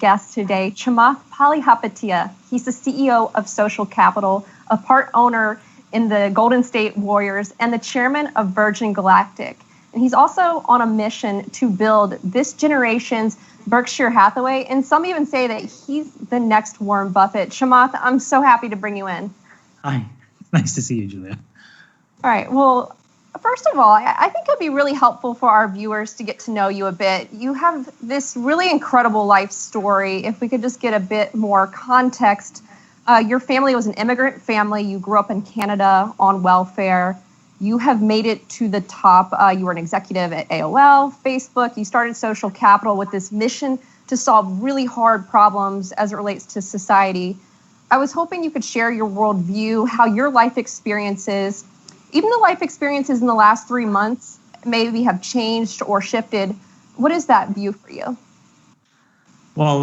guest today, Chamath Palihapitiya. He's the CEO of Social Capital, a part owner in the Golden State Warriors, and the chairman of Virgin Galactic. And he's also on a mission to build this generation's Berkshire Hathaway, and some even say that he's the next Warren Buffett. Chamath, I'm so happy to bring you in. Hi, nice to see you, Julia. All right, well, first of all, I think it would be really helpful for our viewers to get to know you a bit. You have this really incredible life story. If we could just get a bit more context. Your family was an immigrant family. You grew up in Canada on welfare. You have made it to the top. You were an executive at AOL, Facebook. You started Social Capital with this mission to solve really hard problems as it relates to society. I was hoping you could share your worldview, how your life experiences, even the life experiences in the last 3 months, maybe have changed or shifted. What is that view for you? Well,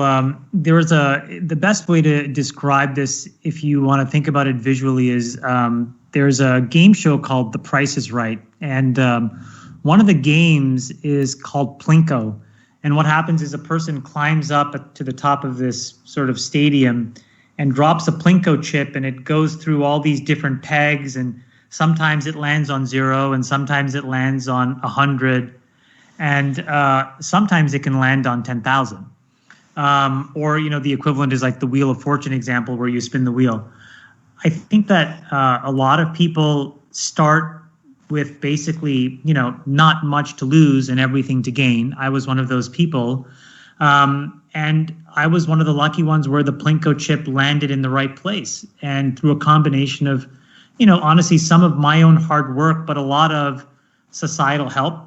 the best way to describe this, if you want to think about it visually, is there's a game show called The Price is Right. And one of the games is called Plinko. And what happens is a person climbs up to the top of this sort of stadium and drops a Plinko chip, and it goes through all these different pegs, and sometimes it lands on 0, and sometimes it lands on 100, and sometimes it can land on 10,000. Or, the equivalent is like the Wheel of Fortune example where you spin the wheel. I think that a lot of people start with basically, not much to lose and everything to gain. I was one of those people. And I was one of the lucky ones where the Plinko chip landed in the right place. And through a combination of, honestly, some of my own hard work, but a lot of societal help,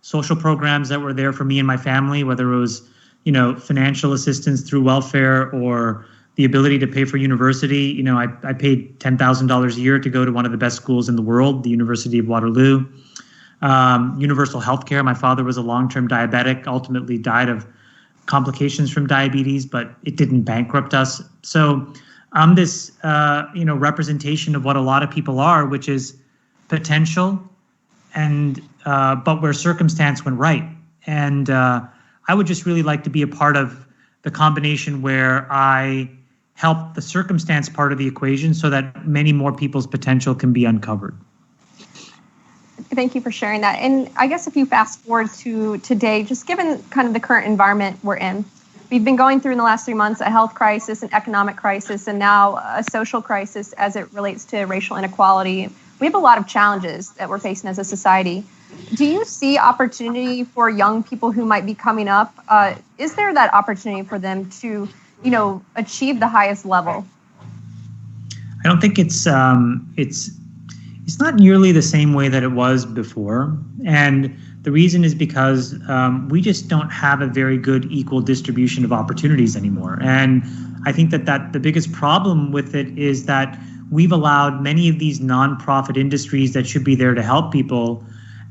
social programs that were there for me and my family, whether it was, financial assistance through welfare or the ability to pay for university. I paid $10,000 a year to go to one of the best schools in the world, the University of Waterloo. Universal healthcare. My father was a long-term diabetic, ultimately died of complications from diabetes, but it didn't bankrupt us. So I'm this, representation of what a lot of people are, which is potential, and but where circumstance went right. And I would just really like to be a part of the combination where I help the circumstance part of the equation so that many more people's potential can be uncovered. Thank you for sharing that. And I guess if you fast forward to today, just given kind of the current environment we're in, we've been going through in the last 3 months a health crisis, an economic crisis, and now a social crisis as it relates to racial inequality. We have a lot of challenges that we're facing as a society. Do you see opportunity for young people who might be coming up? Is there that opportunity for them to, achieve the highest level? I don't think it's not nearly the same way that it was before. And the reason is because we just don't have a very good equal distribution of opportunities anymore. And I think that the biggest problem with it is that we've allowed many of these nonprofit industries that should be there to help people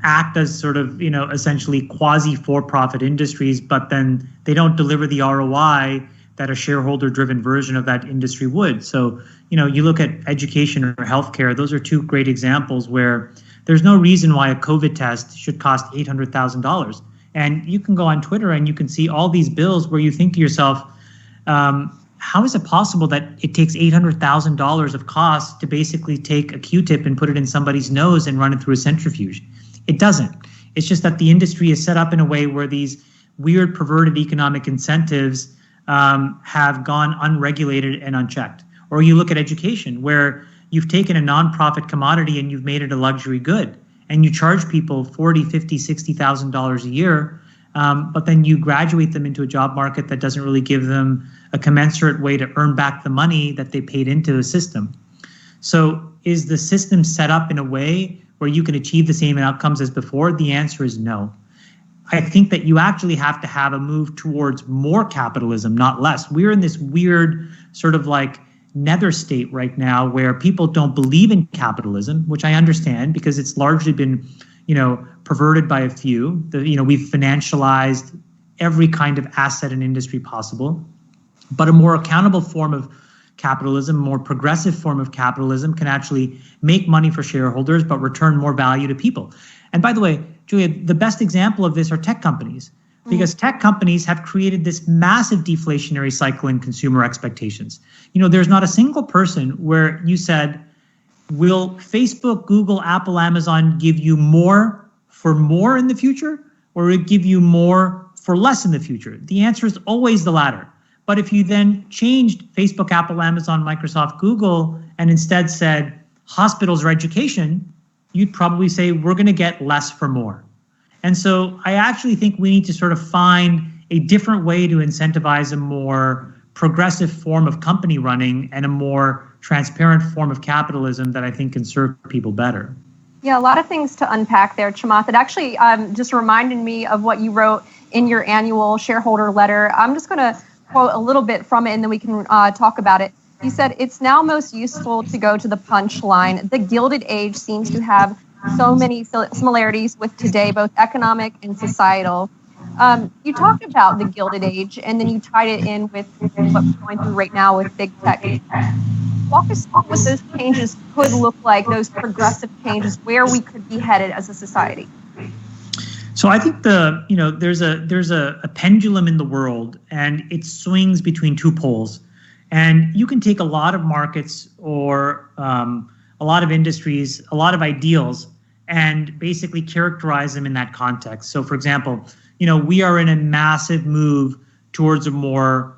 act as sort of, essentially quasi-for-profit industries, but then they don't deliver the ROI that a shareholder-driven version of that industry would. So, you look at education or healthcare, those are two great examples where there's no reason why a COVID test should cost $800,000. And you can go on Twitter and you can see all these bills where you think to yourself, how is it possible that it takes $800,000 of cost to basically take a Q-tip and put it in somebody's nose and run it through a centrifuge? It doesn't. It's just that the industry is set up in a way where these weird, perverted economic incentives have gone unregulated and unchecked. Or you look at education, where you've taken a nonprofit commodity and you've made it a luxury good, and you charge people $40,000, $50,000, $60,000 a year, but then you graduate them into a job market that doesn't really give them a commensurate way to earn back the money that they paid into the system. So is the system set up in a way where you can achieve the same outcomes as before? The answer is no. I think that you actually have to have a move towards more capitalism, not less. We're in this weird sort of like nether state right now where people don't believe in capitalism, which I understand because it's largely been, perverted by a few. We've financialized every kind of asset and industry possible. But a more accountable form of capitalism, a more progressive form of capitalism can actually make money for shareholders, but return more value to people. And by the way, Julia, the best example of this are tech companies. because tech companies have created this massive deflationary cycle in consumer expectations. There's not a single person where you said, will Facebook, Google, Apple, Amazon give you more for more in the future, or will it give you more for less in the future? The answer is always the latter. But if you then changed Facebook, Apple, Amazon, Microsoft, Google, and instead said hospitals or education, you'd probably say we're going to get less for more. And so I actually think we need to sort of find a different way to incentivize a more progressive form of company running and a more transparent form of capitalism that I think can serve people better. Yeah, a lot of things to unpack there, Chamath. It actually just reminded me of what you wrote in your annual shareholder letter. I'm just going to quote a little bit from it, and then we can talk about it. You said, "It's now most useful to go to the punchline. The Gilded Age seems to have so many similarities with today, both economic and societal." You talked about the Gilded Age, and then you tied it in with what we're going through right now with big tech. Walk us through what those changes could look like, those progressive changes, where we could be headed as a society. So I think there's a pendulum in the world, and it swings between two poles. And you can take a lot of markets or a lot of industries, a lot of ideals, and basically characterize them in that context. So, for example, we are in a massive move towards a more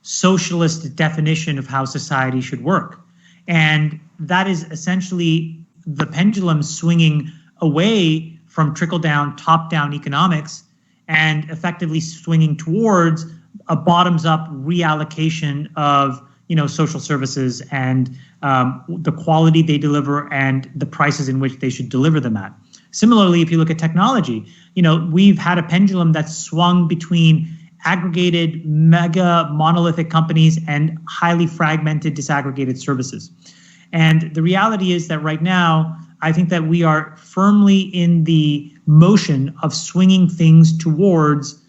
socialist definition of how society should work. And that is essentially the pendulum swinging away from trickle-down, top-down economics and effectively swinging towards a bottoms-up reallocation of social services and the quality they deliver and the prices in which they should deliver them at. Similarly, if you look at technology, we've had a pendulum that's swung between aggregated mega monolithic companies and highly fragmented disaggregated services. And the reality is that right now, I think that we are firmly in the motion of swinging things towards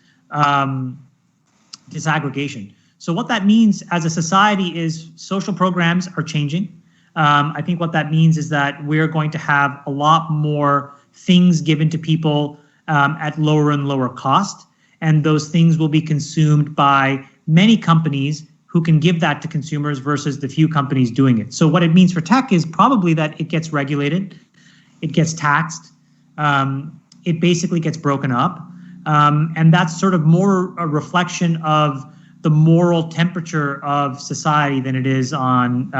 disaggregation. So what that means as a society is social programs are changing. I think what that means is that we're going to have a lot more things given to people at lower and lower cost. And those things will be consumed by many companies who can give that to consumers versus the few companies doing it. So what it means for tech is probably that it gets regulated, it gets taxed, it basically gets broken up. And that's sort of more a reflection of the moral temperature of society than it is on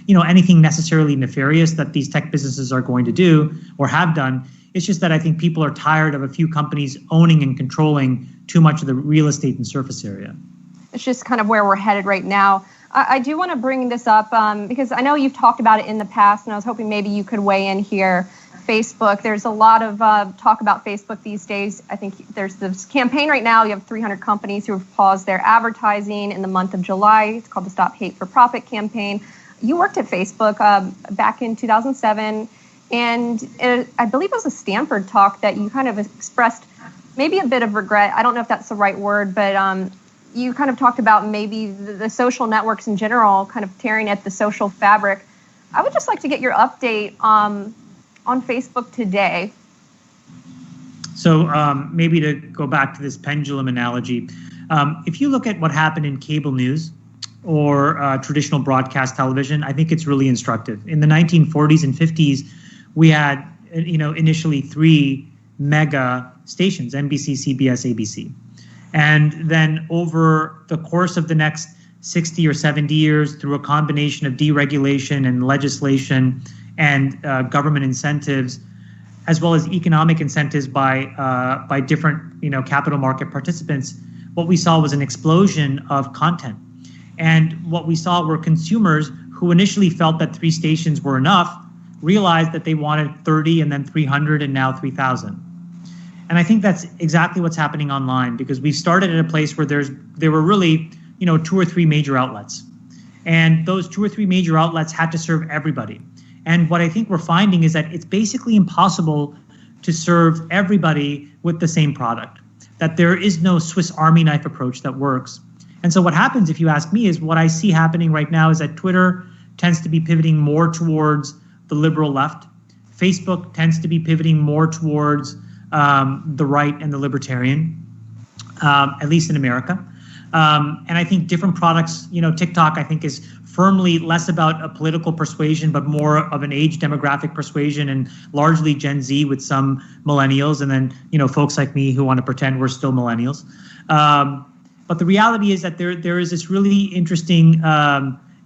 anything necessarily nefarious that these tech businesses are going to do or have done. It's just that I think people are tired of a few companies owning and controlling too much of the real estate and surface area. It's just kind of where we're headed right now. I do want to bring this up because I know you've talked about it in the past, and I was hoping maybe you could weigh in here. Facebook, there's a lot of talk about Facebook these days. I think there's this campaign right now. You have 300 companies who have paused their advertising in the month of July. It's called the Stop Hate for Profit campaign. You worked at Facebook back in 2007. And I believe it was a Stanford talk that you kind of expressed maybe a bit of regret. I don't know if that's the right word, but you kind of talked about maybe the social networks in general kind of tearing at the social fabric. I would just like to get your update on Facebook today. So maybe to go back to this pendulum analogy, if you look at what happened in cable news or traditional broadcast television, I think it's really instructive. In the 1940s and 50s, we had, initially 3 mega stations, NBC, CBS, ABC. And then over the course of the next 60 or 70 years, through a combination of deregulation and legislation and government incentives, as well as economic incentives by different, capital market participants, what we saw was an explosion of content. And what we saw were consumers who initially felt that 3 stations were enough, realized that they wanted 30 and then 300 and now 3,000. And I think that's exactly what's happening online, because we started at a place where there were really, 2 or 3 major outlets. And those 2 or 3 major outlets had to serve everybody. And what I think we're finding is that it's basically impossible to serve everybody with the same product, that there is no Swiss Army knife approach that works. And so what happens, if you ask me, is what I see happening right now is that Twitter tends to be pivoting more towards the liberal left. Facebook tends to be pivoting more towards the right and the libertarian. at least in America. And I think different products, TikTok, I think, is firmly less about a political persuasion, but more of an age demographic persuasion, and largely Gen Z with some millennials, and then, folks like me who want to pretend we're still millennials. But the reality is that there is this really interesting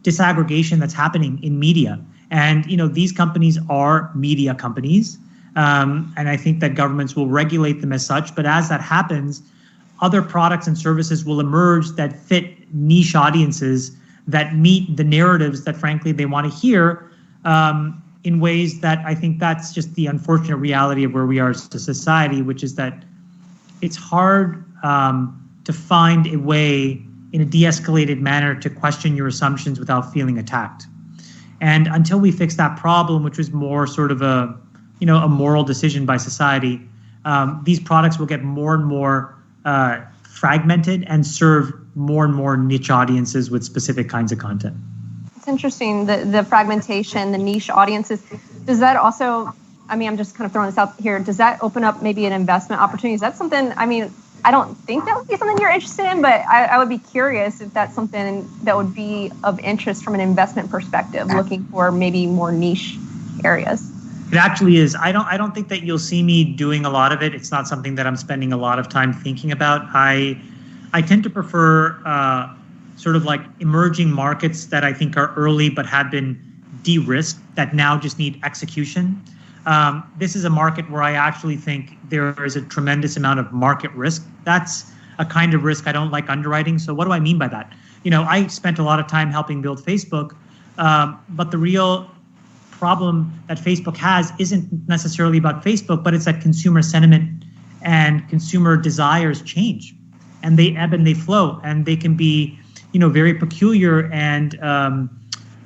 disaggregation that's happening in media. And, these companies are media companies. And I think that governments will regulate them as such. But as that happens, other products and services will emerge that fit niche audiences that meet the narratives that, frankly, they want to hear in ways that I think that's just the unfortunate reality of where we are as a society, which is that it's hard to find a way in a de-escalated manner to question your assumptions without feeling attacked. And until we fix that problem, which was more sort of a moral decision by society, these products will get more and more fragmented and serve more and more niche audiences with specific kinds of content. It's interesting, the fragmentation, the niche audiences. Does that also, I'm just kind of throwing this out here, does that open up maybe an investment opportunity? Is that something, I don't think that would be something you're interested in, but I would be curious if that's something that would be of interest from an investment perspective, looking for maybe more niche areas. It actually is. I don't think that you'll see me doing a lot of it. It's not something that I'm spending a lot of time thinking about. I tend to prefer sort of like emerging markets that I think are early but have been de-risked, that now just need execution. This is a market where I actually think there is a tremendous amount of market risk. That's a kind of risk I don't like underwriting. So what do I mean by that? I spent a lot of time helping build Facebook, but the real problem that Facebook has isn't necessarily about Facebook, but it's that consumer sentiment and consumer desires change, and they ebb and they flow, and they can be, very peculiar and,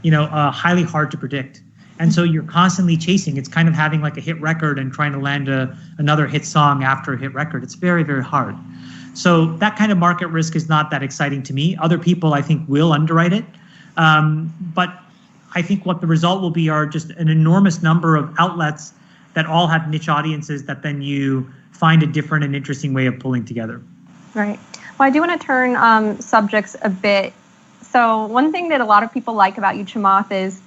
highly hard to predict. And so you're constantly chasing. It's kind of having like a hit record and trying to land another hit song after a hit record. It's very, very hard. So that kind of market risk is not that exciting to me. Other people, I think, will underwrite it. But I think what the result will be are just an enormous number of outlets that all have niche audiences that then you find a different and interesting way of pulling together. Right. Well, I do want to turn subjects a bit. So one thing that a lot of people like about you, Chamath, is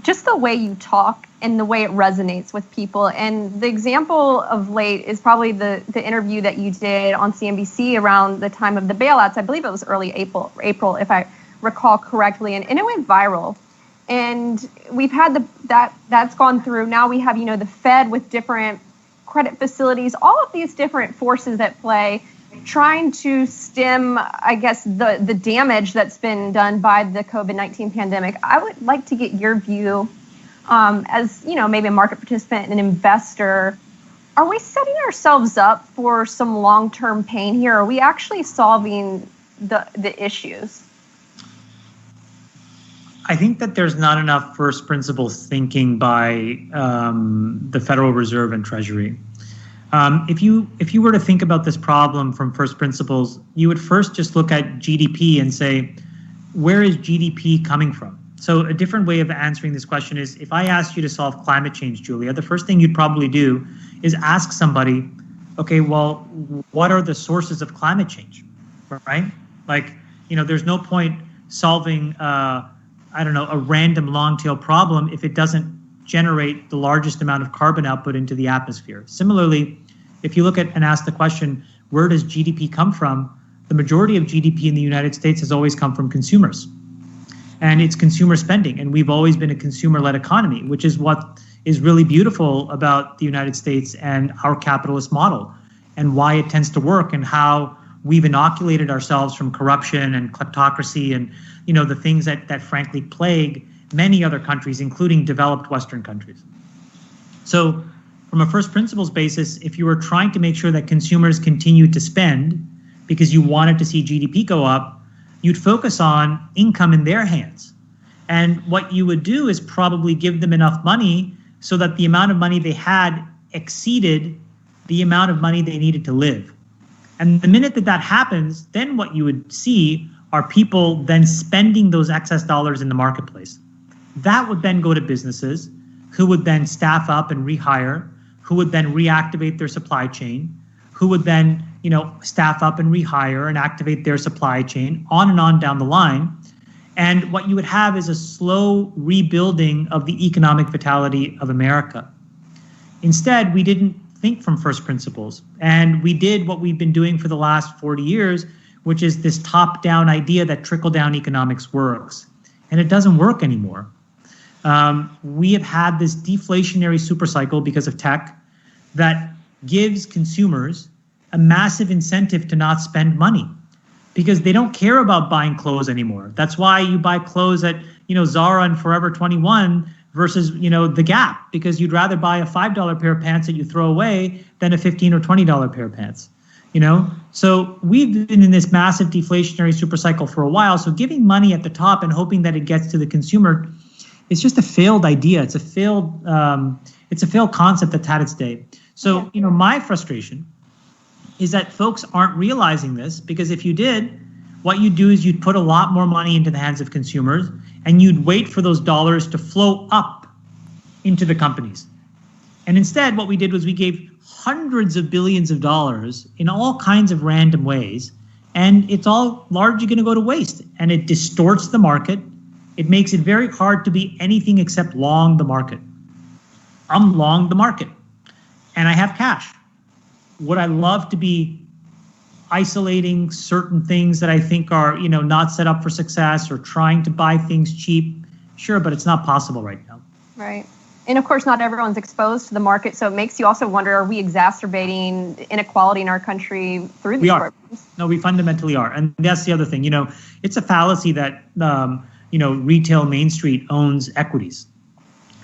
just the way you talk and the way it resonates with people. And the example of late is probably the interview that you did on CNBC around the time of the bailouts. I believe it was early April, if I recall correctly, and it went viral. And we've had that's gone through. Now we have, the Fed with different credit facilities, all of these different forces at play, trying to stem, I guess, the damage that's been done by the COVID-19 pandemic. I would like to get your view as, maybe a market participant and an investor. Are we setting ourselves up for some long-term pain here? Are we actually solving the issues? I think that there's not enough first principles thinking by the Federal Reserve and Treasury. If you were to think about this problem from first principles, you would first just look at GDP and say, where is GDP coming from? So a different way of answering this question is, if I asked you to solve climate change, Julia, the first thing you'd probably do is ask somebody, okay, well, what are the sources of climate change, right? Like, there's no point solving a random long tail problem if it doesn't generate the largest amount of carbon output into the atmosphere. Similarly, if you look at and ask the question, where does GDP come from? The majority of GDP in the United States has always come from consumers. And it's consumer spending. And we've always been a consumer-led economy, which is what is really beautiful about the United States and our capitalist model, and why it tends to work, and how we've inoculated ourselves from corruption and kleptocracy and the things that frankly plague many other countries, including developed Western countries. So from a first principles basis, if you were trying to make sure that consumers continue to spend because you wanted to see GDP go up, you'd focus on income in their hands. And what you would do is probably give them enough money so that the amount of money they had exceeded the amount of money they needed to live. And the minute that happens, then what you would see are people then spending those excess dollars in the marketplace. That would then go to businesses who would then staff up and rehire, who would then reactivate their supply chain, who would then staff up and rehire and activate their supply chain, on and on down the line. And what you would have is a slow rebuilding of the economic vitality of America. Instead, we didn't think from first principles. And we did what we've been doing for the last 40 years, which is this top-down idea that trickle-down economics works. And it doesn't work anymore. We have had this deflationary supercycle because of tech that gives consumers a massive incentive to not spend money because they don't care about buying clothes anymore. That's why you buy clothes at, Zara and Forever 21 versus, the Gap, because you'd rather buy a $5 pair of pants that you throw away than a $15 or $20 pair of pants. So we've been in this massive deflationary supercycle for a while. So giving money at the top and hoping that it gets to the consumer, it's just a failed idea. It's a failed concept that's had its day. So, my frustration is that folks aren't realizing this, because if you did, what you'd do is you'd put a lot more money into the hands of consumers and you'd wait for those dollars to flow up into the companies. And instead, what we did was we gave hundreds of billions of dollars in all kinds of random ways, and it's all largely going to go to waste, and it distorts the market. It makes it very hard to be anything except long the market. I'm long the market, and I have cash. Would I love to be isolating certain things that I think are, not set up for success, or trying to buy things cheap? Sure, but it's not possible right now. Right. And of course, not everyone's exposed to the market. So it makes you also wonder, are we exacerbating inequality in our country through these programs? No, we fundamentally are. And that's the other thing. It's a fallacy that, retail Main Street owns equities.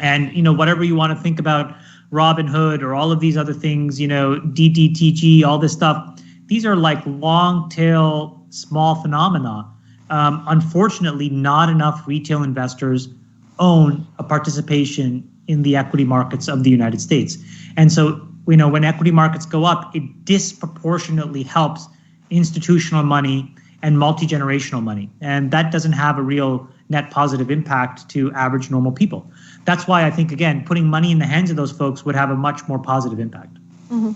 And, whatever you want to think about Robinhood or all of these other things, DDTG, all this stuff, these are like long tail, small phenomena. Unfortunately, not enough retail investors own a participation in the equity markets of the United States. And so, when equity markets go up, it disproportionately helps institutional money and multi-generational money. And that doesn't have a real net positive impact to average normal people. That's why I think, again, putting money in the hands of those folks would have a much more positive impact. Mm-hmm.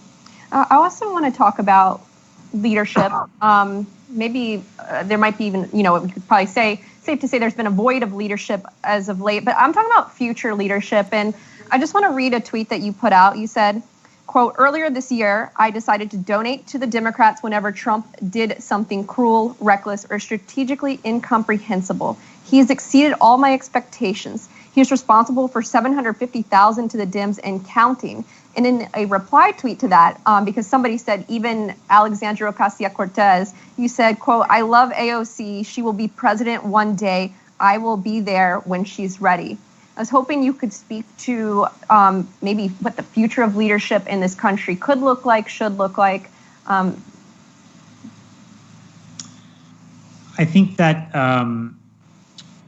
I also want to talk about leadership. Maybe there might be even, we could probably say, safe to say there's been a void of leadership as of late, but I'm talking about future leadership. And I just want to read a tweet that you put out. You said, quote, "Earlier this year, I decided to donate to the Democrats whenever Trump did something cruel, reckless, or strategically incomprehensible. He has exceeded all my expectations. He is responsible for 750,000 to the Dems and counting." And in a reply tweet to that, because somebody said, even Alexandria Ocasio-Cortez, you said, quote, "I love AOC. She will be president one day. I will be there when she's ready." I was hoping you could speak to maybe what the future of leadership in this country could look like, should look like. I think that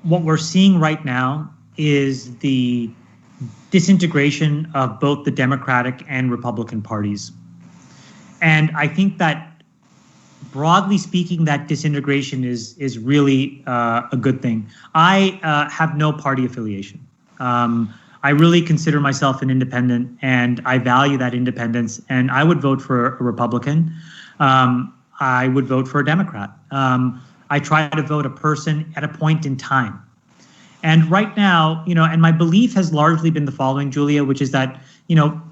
what we're seeing right now is the disintegration of both the Democratic and Republican parties. And I think that, broadly speaking, that disintegration is really a good thing. I have no party affiliation. I really consider myself an independent, and I value that independence. And I would vote for a Republican. I would vote for a Democrat. I try to vote a person at a point in time. And right now, and my belief has largely been the following, Julia, which is that,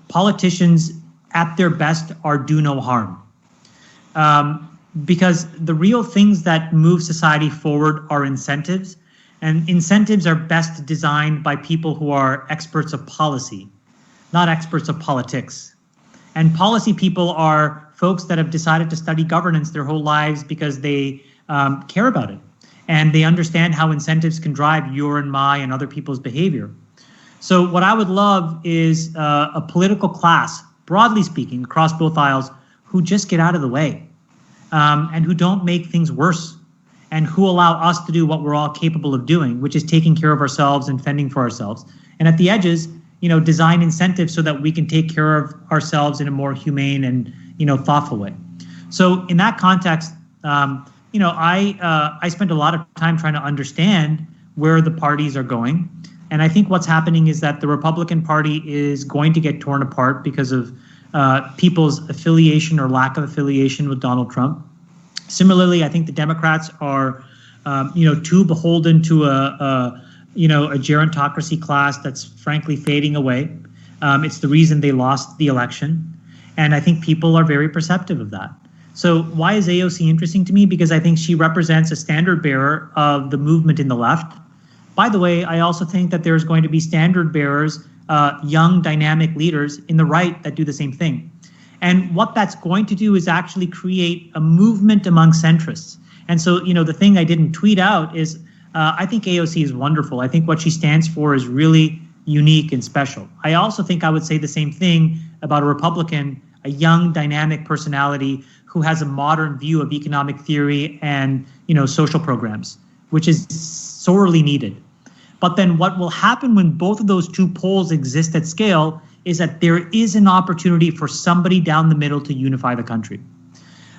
politicians at their best are do no harm. Because the real things that move society forward are incentives. And incentives are best designed by people who are experts of policy, not experts of politics. And policy people are folks that have decided to study governance their whole lives because they care about it. And they understand how incentives can drive your and my and other people's behavior. So what I would love is a political class, broadly speaking, across both aisles, who just get out of the way and who don't make things worse, and who allow us to do what we're all capable of doing, which is taking care of ourselves and fending for ourselves. And at the edges, design incentives so that we can take care of ourselves in a more humane and, thoughtful way. So in that context, I spent a lot of time trying to understand where the parties are going. And I think what's happening is that the Republican Party is going to get torn apart because of people's affiliation or lack of affiliation with Donald Trump. Similarly, I think the Democrats are, too beholden to a gerontocracy class that's frankly fading away. It's the reason they lost the election. And I think people are very perceptive of that. So why is AOC interesting to me? Because I think she represents a standard bearer of the movement in the left. By the way, I also think that there's going to be standard bearers, young, dynamic leaders in the right that do the same thing. And what that's going to do is actually create a movement among centrists. And so, the thing I didn't tweet out is I think AOC is wonderful. I think what she stands for is really unique and special. I also think I would say the same thing about a Republican, a young, dynamic personality who has a modern view of economic theory and, social programs, which is sorely needed. But then what will happen when both of those two poles exist at scale is that there is an opportunity for somebody down the middle to unify the country.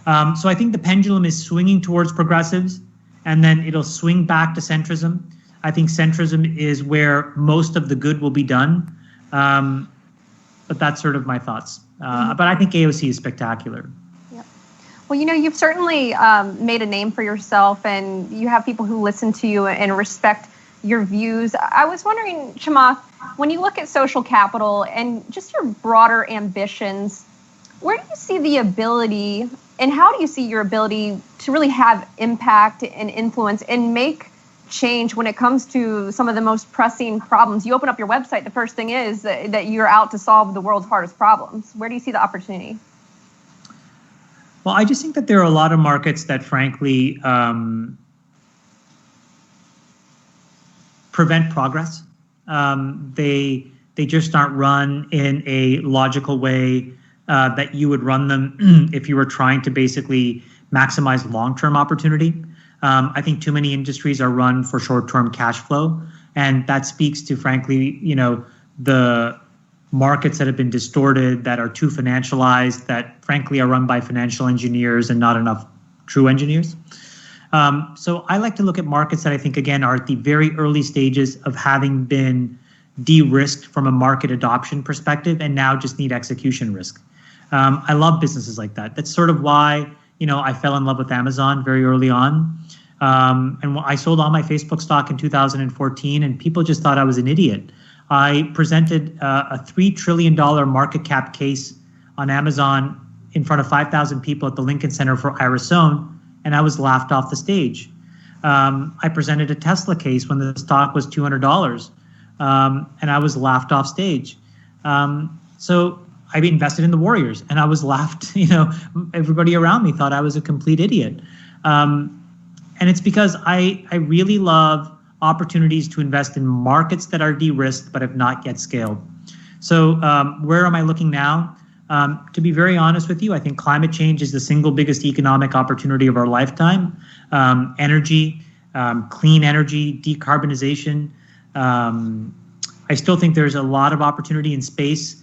So I think the pendulum is swinging towards progressives, and then it'll swing back to centrism. I think centrism is where most of the good will be done. But that's sort of my thoughts. But I think AOC is spectacular. Yep. Well, you've certainly made a name for yourself, and you have people who listen to you and respect your views. I was wondering, Chamath, when you look at social capital and just your broader ambitions, where do you see the ability, and how do you see your ability to really have impact and influence and make change when it comes to some of the most pressing problems? You open up your website, the first thing is that you're out to solve the world's hardest problems. Where do you see the opportunity? Well, I just think that there are a lot of markets that, frankly, prevent progress. They just aren't run in a logical way that you would run them if you were trying to basically maximize long-term opportunity. I think too many industries are run for short-term cash flow, and that speaks to, frankly, the markets that have been distorted, that are too financialized, that frankly are run by financial engineers and not enough true engineers. So I like to look at markets that I think, again, are at the very early stages of having been de-risked from a market adoption perspective and now just need execution risk. I love businesses like that. That's sort of why, I fell in love with Amazon very early on. And I sold all my Facebook stock in 2014, and people just thought I was an idiot. I presented a $3 trillion market cap case on Amazon in front of 5,000 people at the Lincoln Center for Irisone, and I was laughed off the stage. I presented a Tesla case when the stock was $200, and I was laughed off stage. So I invested in the Warriors, and I was laughed. Everybody around me thought I was a complete idiot. And it's because I really love opportunities to invest in markets that are de-risked but have not yet scaled. So where am I looking now? To be very honest with you, I think climate change is the single biggest economic opportunity of our lifetime. Energy, clean energy, decarbonization. I still think there's a lot of opportunity in space.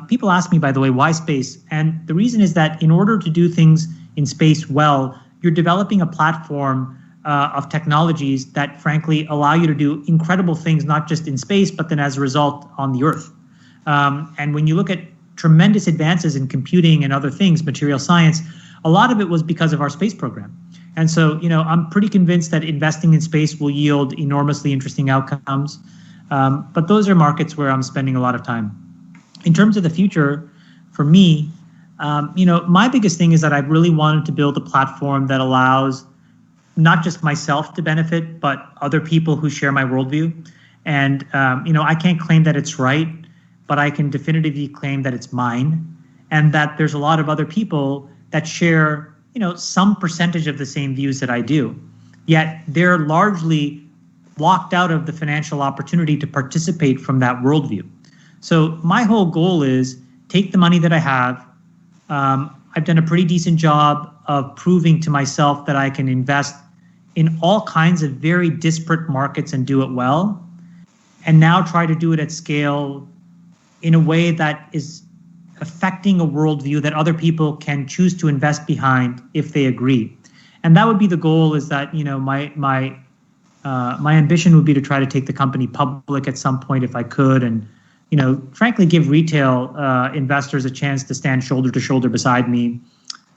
People ask me, by the way, why space? And the reason is that in order to do things in space well, you're developing a platform of technologies that frankly allow you to do incredible things, not just in space, but then as a result on the Earth. And when you look at tremendous advances in computing and other things, material science, a lot of it was because of our space program. And so, I'm pretty convinced that investing in space will yield enormously interesting outcomes. But those are markets where I'm spending a lot of time. In terms of the future, for me, my biggest thing is that I've really wanted to build a platform that allows not just myself to benefit, but other people who share my worldview. And, I can't claim that it's right, but I can definitively claim that it's mine, and that there's a lot of other people that share, some percentage of the same views that I do. Yet they're largely locked out of the financial opportunity to participate from that worldview. So my whole goal is take the money that I have. I've done a pretty decent job of proving to myself that I can invest in all kinds of very disparate markets and do it well, and now try to do it at scale in a way that is affecting a worldview that other people can choose to invest behind if they agree. And that would be the goal, is that, my ambition would be to try to take the company public at some point if I could, and frankly, give retail investors a chance to stand shoulder to shoulder beside me,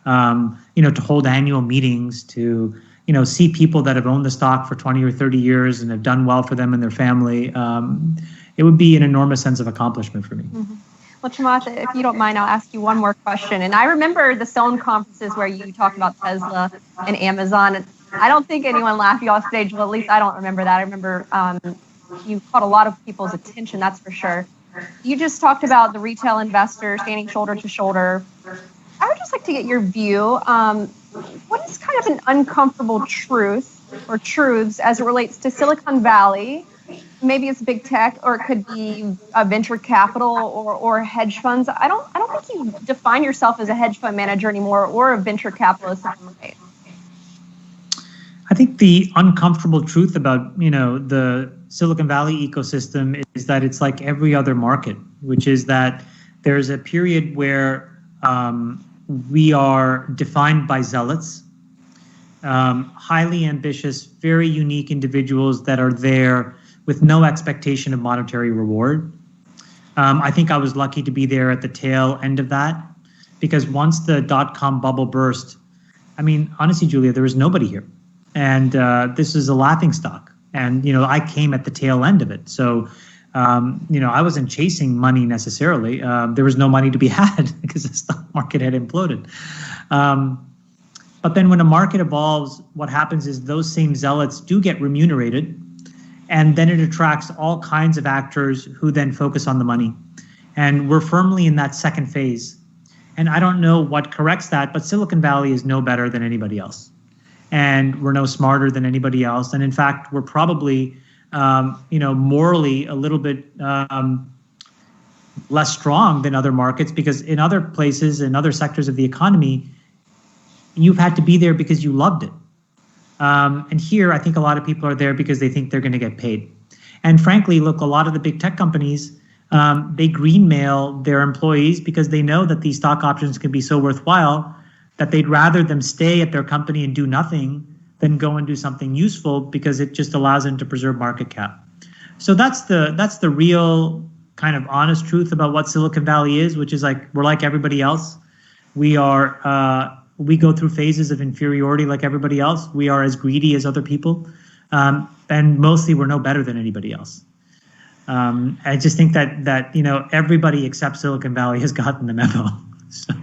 to hold annual meetings, to, see people that have owned the stock for 20 or 30 years and have done well for them and their family. It would be an enormous sense of accomplishment for me. Mm-hmm. Well, Chamath, if you don't mind, I'll ask you one more question. And I remember the Stone conferences where you talked about Tesla and Amazon. And I don't think anyone laughed you off stage, but at least I don't remember that. I remember you caught a lot of people's attention, that's for sure. You just talked about the retail investor standing shoulder to shoulder. I would just like to get your view. What is kind of an uncomfortable truth or truths as it relates to Silicon Valley? Maybe it's big tech, or it could be a venture capital or hedge funds. I don't think you define yourself as a hedge fund manager anymore or a venture capitalist. Right? I think the uncomfortable truth about the Silicon Valley ecosystem is that it's like every other market, which is that there's a period where we are defined by zealots, highly ambitious, very unique individuals that are there with no expectation of monetary reward. I think I was lucky to be there at the tail end of that, because once the dot-com bubble burst, honestly, Julia, there was nobody here. And this is a laughingstock. And, I came at the tail end of it. So, I wasn't chasing money necessarily. There was no money to be had because the stock market had imploded. But then when a market evolves, what happens is those same zealots do get remunerated. And then it attracts all kinds of actors who then focus on the money. And we're firmly in that second phase. And I don't know what corrects that, but Silicon Valley is no better than anybody else. And we're no smarter than anybody else. And in fact, we're probably, morally a little bit less strong than other markets, because in other places, in other sectors of the economy, you've had to be there because you loved it. And here, I think a lot of people are there because they think they're going to get paid. And frankly, look, a lot of the big tech companies, they greenmail their employees because they know that these stock options can be so worthwhile that they'd rather them stay at their company and do nothing than go and do something useful, because it just allows them to preserve market cap. So that's the real kind of honest truth about what Silicon Valley is, which is like, we're like everybody else. We go through phases of inferiority like everybody else. We are as greedy as other people. And mostly we're no better than anybody else. I just think that everybody except Silicon Valley has gotten the memo. So.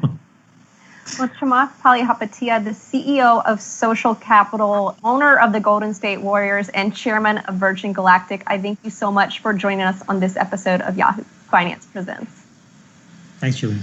Well, Chamath Palihapitiya, the CEO of Social Capital, owner of the Golden State Warriors, and chairman of Virgin Galactic, I thank you so much for joining us on this episode of Yahoo Finance Presents. Thanks, Julie.